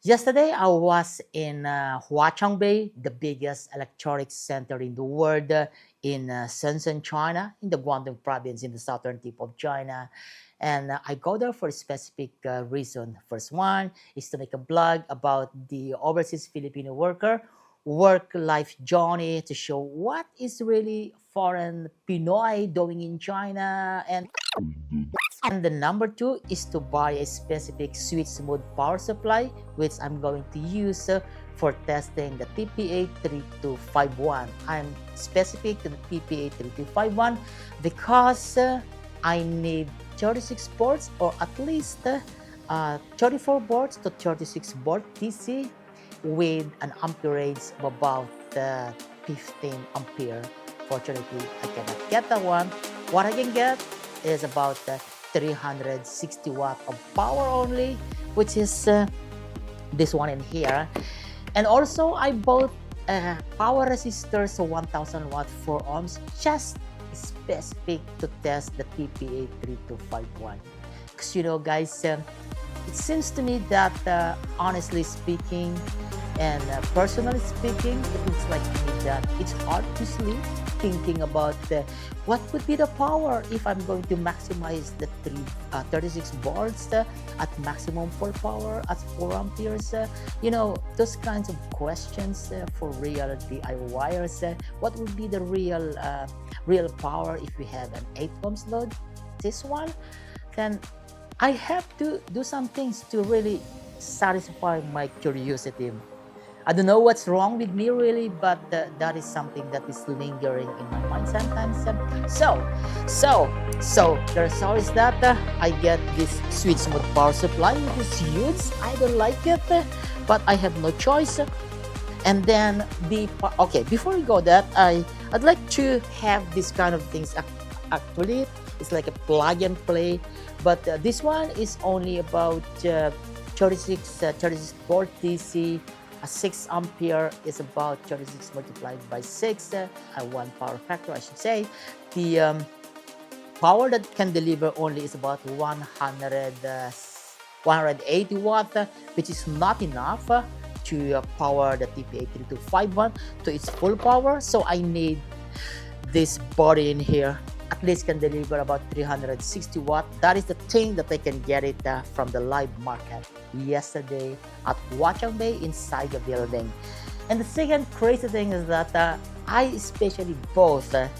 Yesterday, I was in Huaqiangbei, the biggest electronics center in the world, in Shenzhen, China, in the Guangdong province in the southern tip of China. And I go there for a specific reason. First one is to make a blog about the overseas Filipino worker work-life journey to show what is really foreign Pinoy doing in China. And the number two is to buy a specific switch mode power supply, which I'm going to use for testing the TPA3251. I'm specific to the TPA3251 because I need 36 boards or at least 34 boards to 36 board DC with an amperage of about 15 ampere. Fortunately, I cannot get that one. What I can get is about 360 watt of power only, which is this one in here. And also I bought power resistors, so 1000 watt 4 ohms, just specific to test the TPA3251. Because you know guys, it seems to me that honestly speaking and personally speaking, it looks like to me that it's hard to sleep thinking about what would be the power if I'm going to maximize the 36 boards at maximum full power at 4 amperes. You know, those kinds of questions for real DIYers. What would be the real power if we have an 8 ohms load? This one, then I have to do some things to really satisfy my curiosity. I don't know what's wrong with me really, but that is something that is lingering in my mind sometimes. So the result is that I get this switch mode power supply, which is huge. I don't like it, but I have no choice. And then before we go that, I'd like to have this kind of things. Actually, it's like a plug and play, but this one is only about 36 volt DC. A 6 ampere is about 36 multiplied by 6, 1 power factor I should say. The power that can deliver only is about 180 watt, which is not enough to power the TPA3251 to its full power. So I need this body in here. At least can deliver about 360 watt. That is the thing that I can get it from the live market yesterday at Huaqiangbei inside the building. And the second crazy thing is that I especially bought a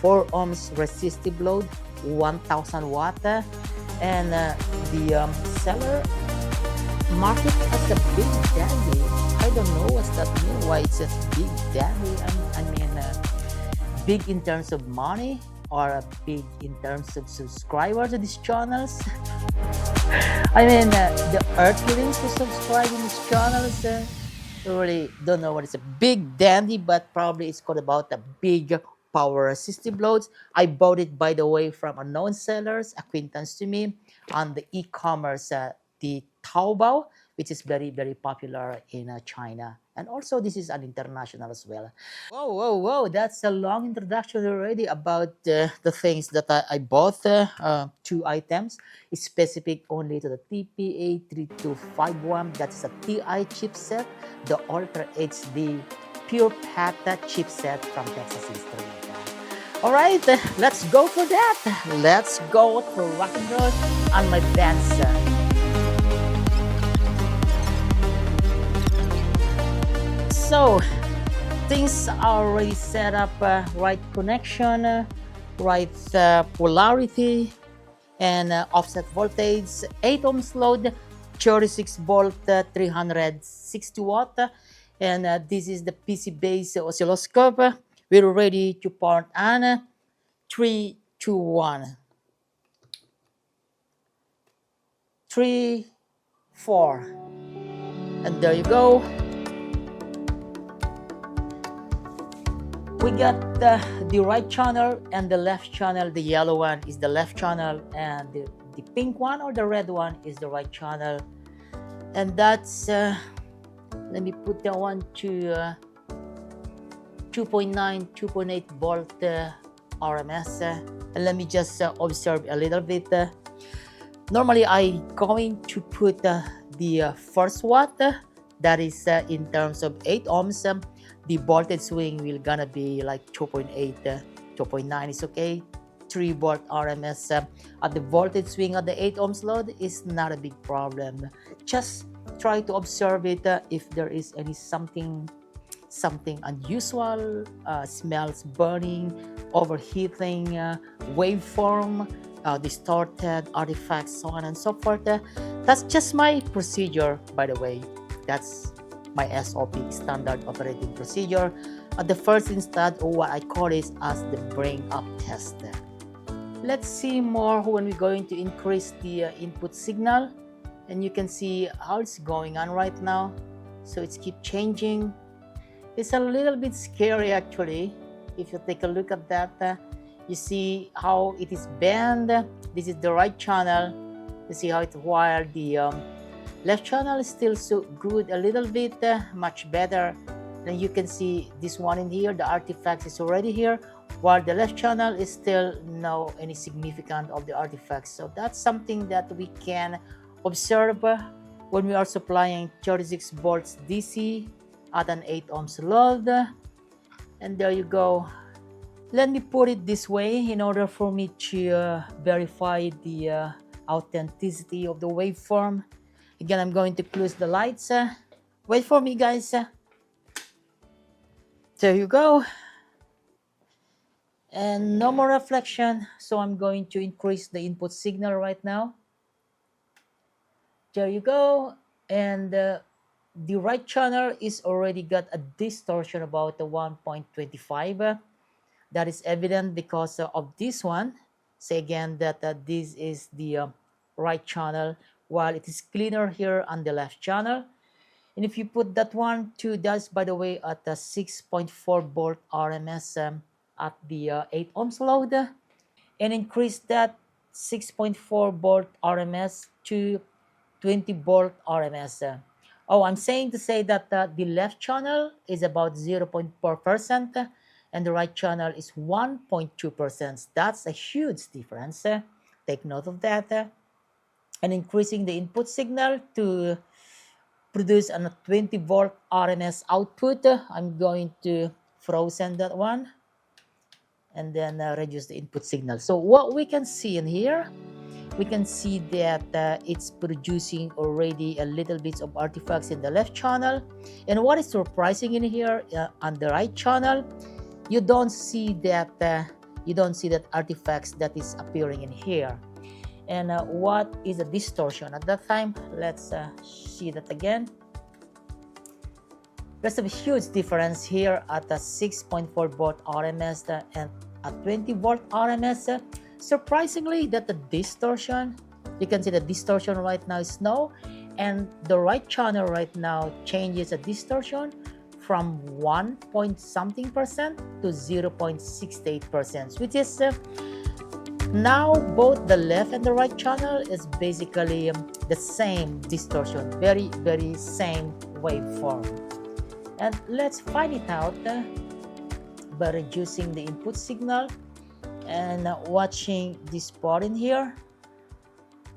4 ohms resistive load, 1000 watt, and the seller market as a big daddy. I don't know what's that mean, why it's a big daddy. I mean big in terms of money or big in terms of subscribers to these channels. I mean the earthlings who subscribe in these channels really don't know what is a big dandy, but probably it's called about a big power resistive loads. I bought it, by the way, from unknown sellers, acquaintance to me on the e-commerce, the Taobao, which is very popular in China. And also this is an international as well. Whoa, that's a long introduction already about the things that I bought. 2 items specific only to the TPA3251. That's a TI chipset, the Ultra HD Pure Pata chipset from Texas History. All right, let's go for that. Let's go for rock and roll on my bands. So things are already set up, right connection, right polarity, and offset voltage, 8 ohms load, 36 volt, 360 watt, and this is the PC based oscilloscope. We're ready to part on 3, 2, 1, 3, 4, and there you go. We got the right channel and the left channel. The yellow one is the left channel and the pink one or the red one is the right channel. And that's, let me put that one to 2.9, 2.8 volt RMS. And let me just observe a little bit. Normally I going to put the first watt, that is in terms of 8 ohms, the voltage swing will gonna be like 2.8, 2.9 is okay. 3 volt RMS at the voltage swing at the 8 ohms load is not a big problem. Just try to observe it if there is any something unusual, smells burning, overheating, waveform, distorted artifacts, so on and so forth. That's just my procedure, by the way. That's my SOP, standard operating procedure. At the first instance, or what I call it as the bring up test. Let's see more when we're going to increase the input signal, and you can see how it's going on right now. So it's keep changing. It's a little bit scary actually. If you take a look at that, you see how it is bent. This is the right channel. You see how it's wired. The left channel is still so good, a little bit much better. Then you can see this one in here, the artifact is already here, while the left channel is still no any significant of the artifacts. So that's something that we can observe when we are supplying 36 volts DC at an 8 ohms load. And there you go. Let me put it this way in order for me to verify the authenticity of the waveform. Again, I'm going to close the lights. Wait for me, guys. There you go. And no more reflection, so I'm going to increase the input signal right now. There you go. And the right channel is already got a distortion about the 1.25. That is evident because of this one. Say again that this is the right channel, while it is cleaner here on the left channel. And if you put that one to, that's by the way at a 6.4 volt RMS at the 8 ohms load, and increase that 6.4 volt RMS to 20 volt RMS. Oh, I'm saying to say that the left channel is about 0.4% and the right channel is 1.2%. That's a huge difference. Take note of that. And increasing the input signal to produce a 20 volt RMS output. I'm going to frozen that one and then reduce the input signal. So what we can see in here, we can see that it's producing already a little bit of artifacts in the left channel. And what is surprising in here on the right channel, you don't see that artifacts that is appearing in here. And what is a distortion at that time? Let's see that again. There's a huge difference here at a 6.4 volt RMS and a 20 volt RMS. Surprisingly, that the distortion, you can see the distortion right now is no, and the right channel right now changes a distortion from 1 point something% to 0.68%, which is now both the left and the right channel is basically the same distortion, very same waveform. And let's find it out by reducing the input signal and watching this part in here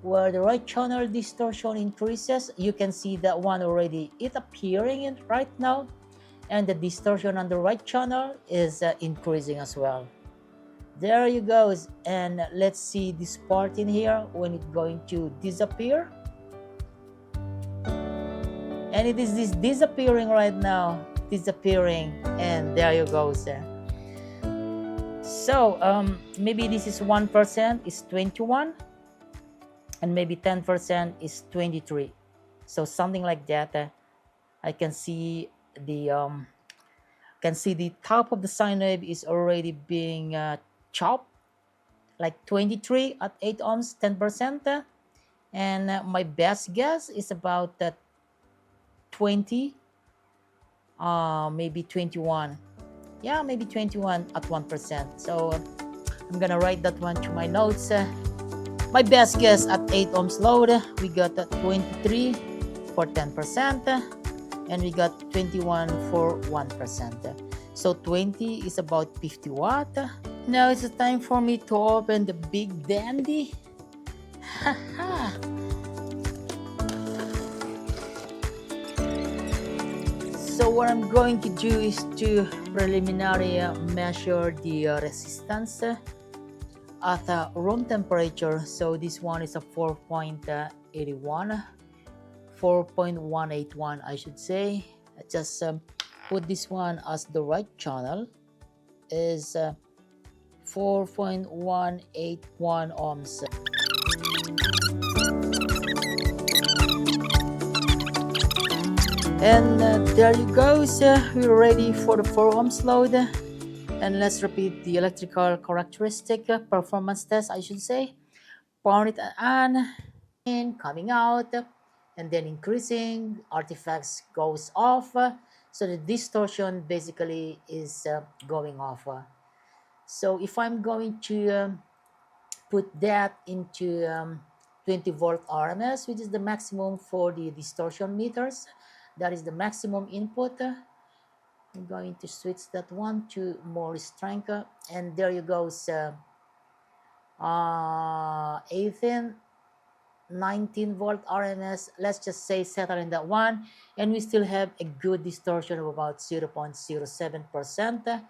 where the right channel distortion increases. You can see that one already is appearing in right now, and the distortion on the right channel is increasing as well. There you go. And let's see this part in here when it's going to disappear. And it is disappearing right now, disappearing, and there you go. So maybe this is 1% is 21, and maybe 10% is 23. So something like that. I can see the top of the sine wave is already being chopped, like 23 at 8 ohms, 10%, and my best guess is about 20, maybe 21. Yeah, maybe 21 at 1%. So I'm gonna write that one to my notes. My best guess at 8 ohms load, we got 23 for 10%, and we got 21 for 1%. So 20 is about 50 watt. Now it's time for me to open the big dandy. So what I'm going to do is to preliminary measure the resistance at room temperature. So this one is a 4.81, 4.181 I should say. Just put this one as the right channel, is 4.181 ohms. And there you go, so we're ready for the 4 ohms load. And let's repeat the electrical characteristic performance test, I should say. Power it on, in, coming out, and then increasing, artifacts goes off, so the distortion basically is going off. So if I'm going to put that into 20 volt RMS, which is the maximum for the distortion meters, that is the maximum input. I'm going to switch that one to more strength, and there you go. So 18, 19 volt RMS, let's just say settle in that one, and we still have a good distortion of about 0.07%.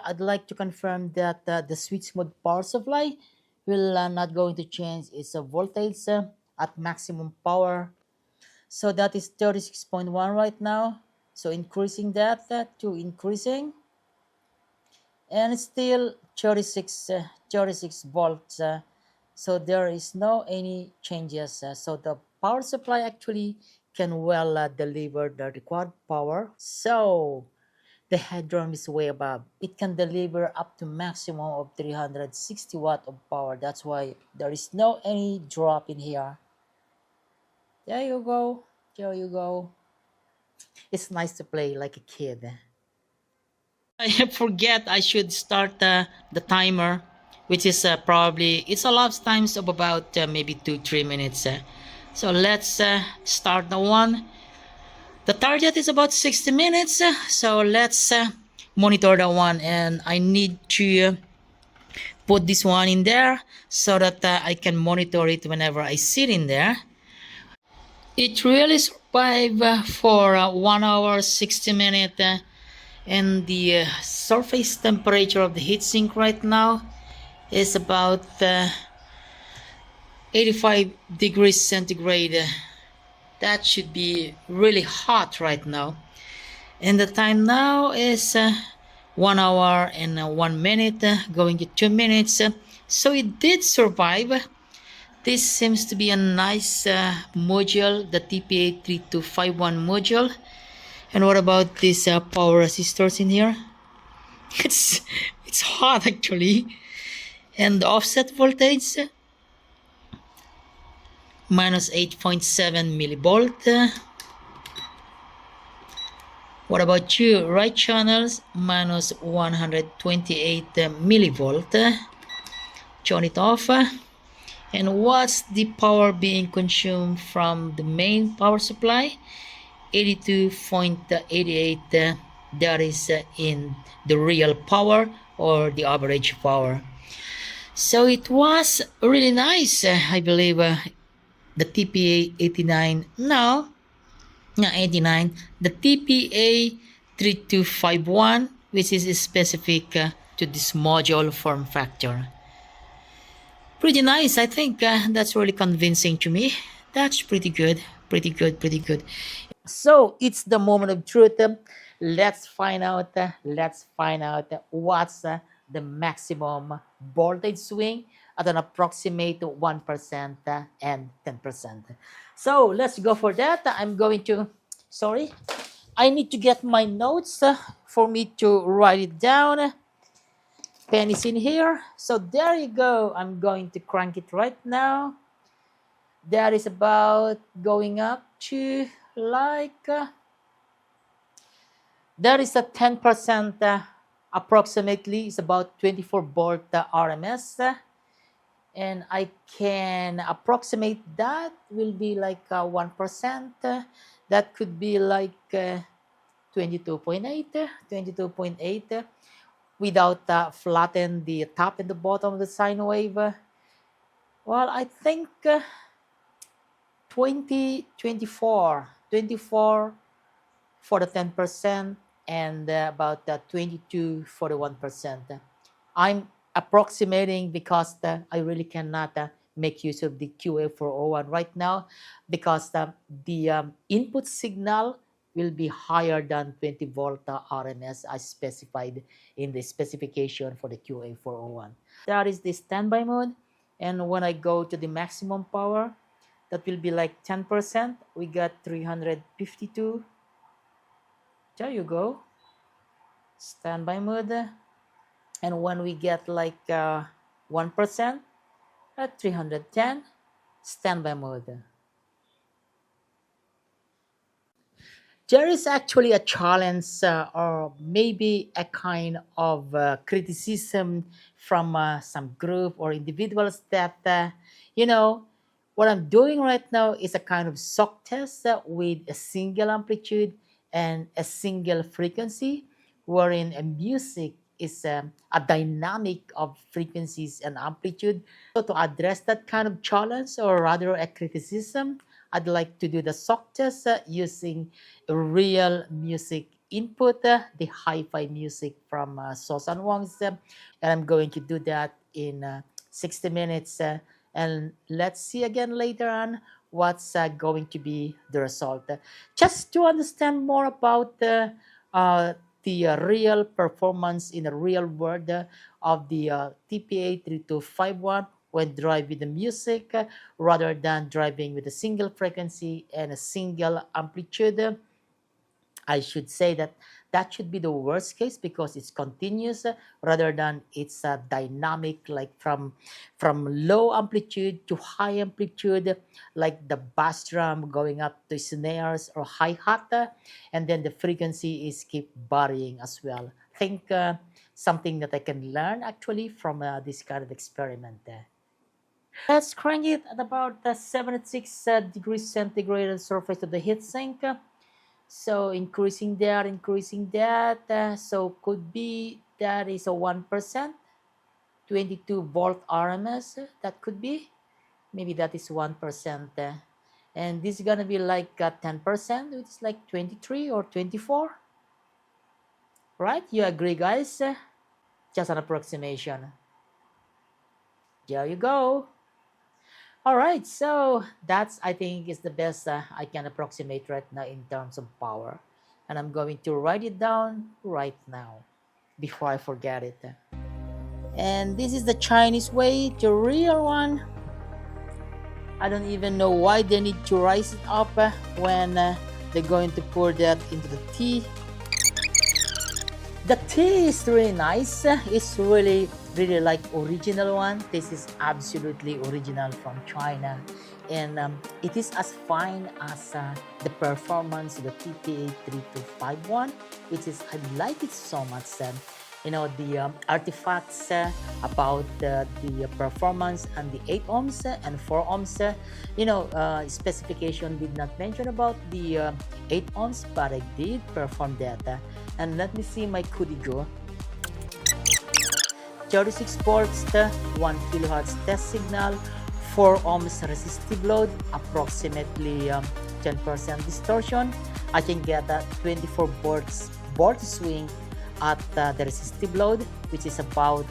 I'd like to confirm that the switch mode power supply will not going to change its voltage at maximum power. So that is 36.1 right now. So increasing that to increasing, and still 36 volts. So there is no any changes. So the power supply actually can well deliver the required power. So the headroom is way above. It can deliver up to maximum of 360 watt of power. That's why there is no any drop in here. There you go. There you go. It's nice to play like a kid. I forget I should start the timer, which is probably, it's a lot of times of about maybe 2-3 minutes. So let's start the one. The target is about 60 minutes, so let's monitor the one, and I need to put this one in there so that I can monitor it whenever I sit in there. It really survived for 1 hour 60 minutes, and the surface temperature of the heatsink right now is about 85 degrees centigrade. That should be really hot right now. And the time now is 1 hour and 1 minute, going to 2 minutes. So it did survive. This seems to be a nice module, the TPA3251 module. And what about this power resistors in here? It's hot actually. And the offset voltage, minus 8.7 millivolt. What about you? Right channels, minus 128 millivolt. Turn it off. And what's the power being consumed from the main power supply? 82.88. That is in the real power or the average power. So it was really nice, I believe. The TPA 89, no, not 89, the TPA 3251, which is specific to this module form factor. Pretty nice, I think. That's really convincing to me. That's pretty good, pretty good, pretty good. So it's the moment of truth. Let's find out what's the maximum voltage swing at an approximate 1% and 10%. So let's go for that. I'm going to, sorry, I need to get my notes for me to write it down. Pen is in here. So there you go. I'm going to crank it right now. That is about going up to like, that is a 10% approximately. It's about 24 volt RMS. And I can approximate that will be like 1%. That could be like 22.8 without flatten the top and the bottom of the sine wave. Well, I think 24 for the 10% and about 22 for the 1%. I'm approximating because I really cannot make use of the QA401 right now because the input signal will be higher than 20 volt RMS as specified in the specification for the QA401. That is the standby mode, and when I go to the maximum power, that will be like 10%. We got 352. There you go. Standby mode. And when we get like 1% at 310, standby mode. There is actually a challenge or maybe a kind of criticism from some group or individuals that, you know, what I'm doing right now is a kind of shock test with a single amplitude and a single frequency, wherein a music is a dynamic of frequencies and amplitude. So to address that kind of challenge or rather a criticism, I'd like to do the shock test using real music input, the hi-fi music from Sosan Wong's, and I'm going to do that in 60 minutes. And let's see again later on what's going to be the result. Just to understand more about the real performance in the real world of the TPA3251 when driving with the music rather than driving with a single frequency and a single amplitude. I should say that that should be the worst case because it's continuous rather than it's dynamic, like from low amplitude to high amplitude, like the bass drum going up to snares or hi-hat, and then the frequency is keep varying as well. I think something that I can learn actually from this kind of experiment. Let's crank it at about 76 degrees centigrade on the surface of the heatsink. So increasing that, so could be that is a 1%, 22 volt RMS, that could be, maybe that is 1%. And this is gonna be like 10%, which is like 23 or 24. Right, you agree guys? Just an approximation. There you go. All right, so that's, I think, is the best I can approximate right now in terms of power. And I'm going to write it down right now before I forget it. And this is the Chinese way, the real one. I don't even know why they need to rise it up when they're going to pour that into the tea. The tea is really nice. It's really like original one. This is absolutely original from China, and it is as fine as the performance of the TPA3251, which is, I like it so much. You know, the artifacts about the performance and the 8 ohms and 4 ohms. You know, specification did not mention about the 8 ohms, but I did perform that. And let me see my Kudigo. 36 volts, 1 kilohertz test signal, 4 ohms resistive load, approximately 10% distortion. I can get a 24 volts volt swing at the resistive load, which is about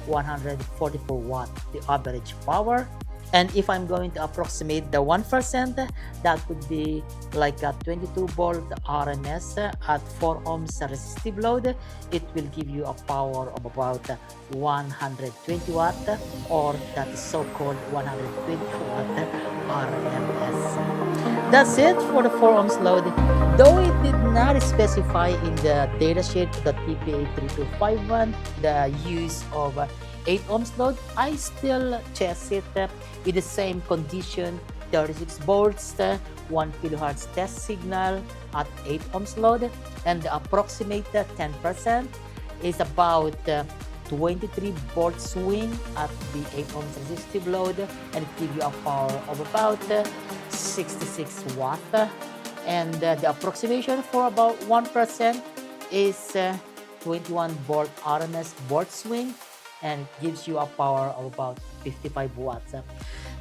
144 watt, the average power. And if I'm going to approximate the 1%, that would be like a 22 volt RMS at 4 ohms resistive load. It will give you a power of about 120 watt, or that is so-called 120 watt RMS. That's it for the 4 ohms load. Though it did not specify in the datasheet of the TPA3251 the use of 8 ohms load, I still test it with the same condition, 36 volts, 1 kilohertz test signal at 8 ohms load, and the approximate 10% is about 23 volt swing at the 8 ohms resistive load, and it gives you a power of about 66 watt. And the approximation for about 1% is 21 volt RMS volt swing, and it gives you a power of about 55 watts.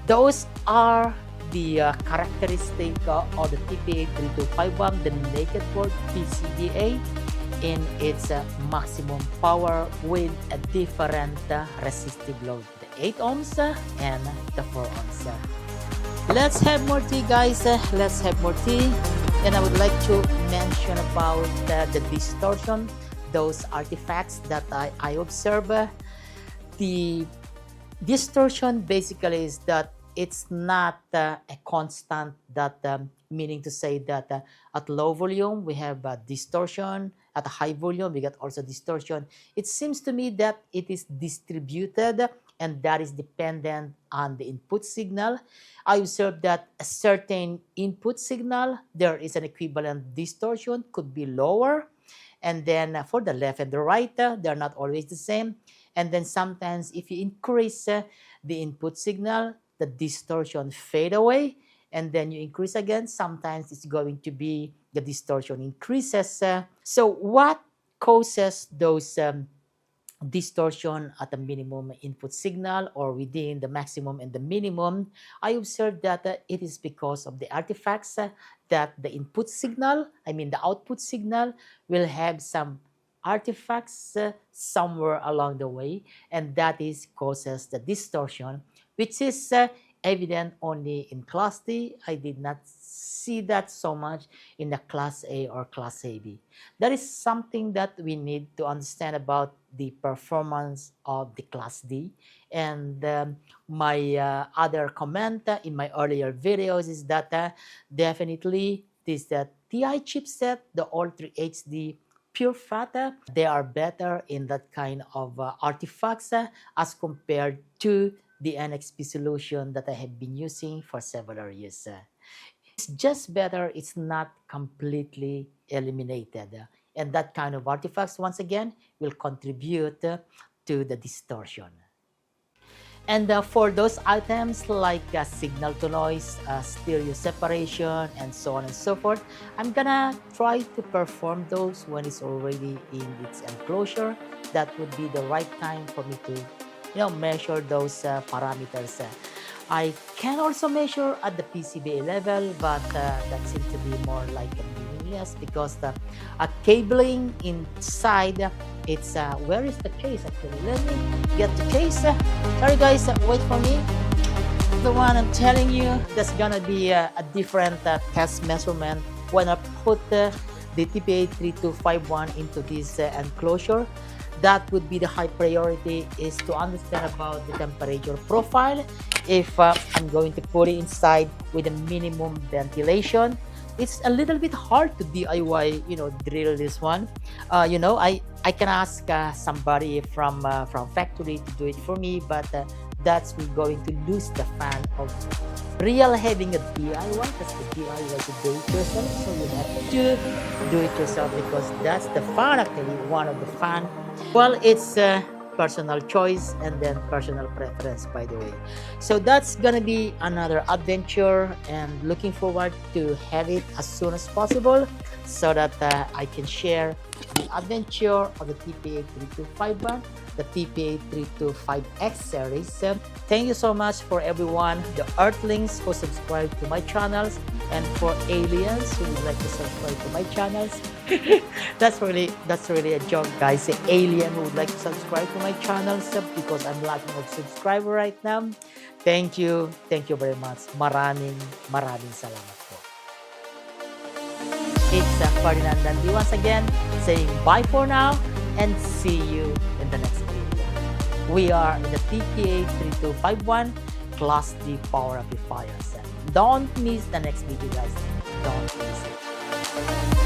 Those are the characteristic of the TPA3251, the naked board PCBA, in its maximum power with a different resistive load, the 8 ohms and the 4 ohms. Let's have more tea, guys. Let's have more tea. And I would like to mention about the distortion, those artifacts that I observe. The distortion basically is that it's not a constant, that meaning to say that at low volume we have distortion, at a high volume we get also distortion. It seems to me that it is distributed, and that is dependent on the input signal. I observed that a certain input signal, there is an equivalent distortion, could be lower. And then for the left and the right, they're not always the same. And then sometimes if you increase the input signal, the distortion fade away. And then you increase again, sometimes it's going to be the distortion increases. So what causes those distortion at the minimum input signal or within the maximum and the minimum? I observed that it is because of the artifacts that the input signal, the output signal, will have some artifacts somewhere along the way, and that is causes the distortion, which is evident only in Class D. I did not see that so much in the Class A or Class AB. That is something that we need to understand about the performance of the Class D. And my other comment in my earlier videos is that definitely this TI chipset, the All 3 HD pure fat, they are better in that kind of artifacts as compared to the NXP solution that I have been using for several years. It's just better, it's not completely eliminated. And that kind of artifacts, once again, will contribute to the distortion. And for those items like signal to noise, stereo separation, and so on and so forth, I'm gonna try to perform those when it's already in its enclosure. That would be the right time for me to measure those parameters. I can also measure at the PCBA level, but that seems to be more like a meaningless because the cabling inside, it's where is the case actually? Let me get the case. Sorry guys, wait for me. The one I'm telling you, there's gonna be a different test measurement when I put the TPA3251 into this enclosure. That would be the high priority, is to understand about the temperature profile. If I'm going to put it inside with a minimum ventilation, it's a little bit hard to DIY, drill this one. I can ask somebody from factory to do it for me, but that's me going to lose the fun of real having a DIY. That's the DIY to do it yourself. So you have to do it yourself because that's the fun, actually, one of the fun. Well, it's personal choice and then personal preference, by the way. So that's gonna be another adventure, and looking forward to have it as soon as possible so that I can share the adventure of the TPA3251, the TPA325X series. Thank you so much for everyone, the Earthlings who subscribe to my channels, and for aliens who would like to subscribe to my channels. that's really a joke, guys. An alien who would like to subscribe to my channels because I'm lacking of subscriber right now. Thank you very much. Maraming salamat po. It's Ferdinand Dandy once again saying bye for now and see you in the next video. We are in the TPA3251 Class D power amplifiers. Don't miss the next video, guys. Don't miss it.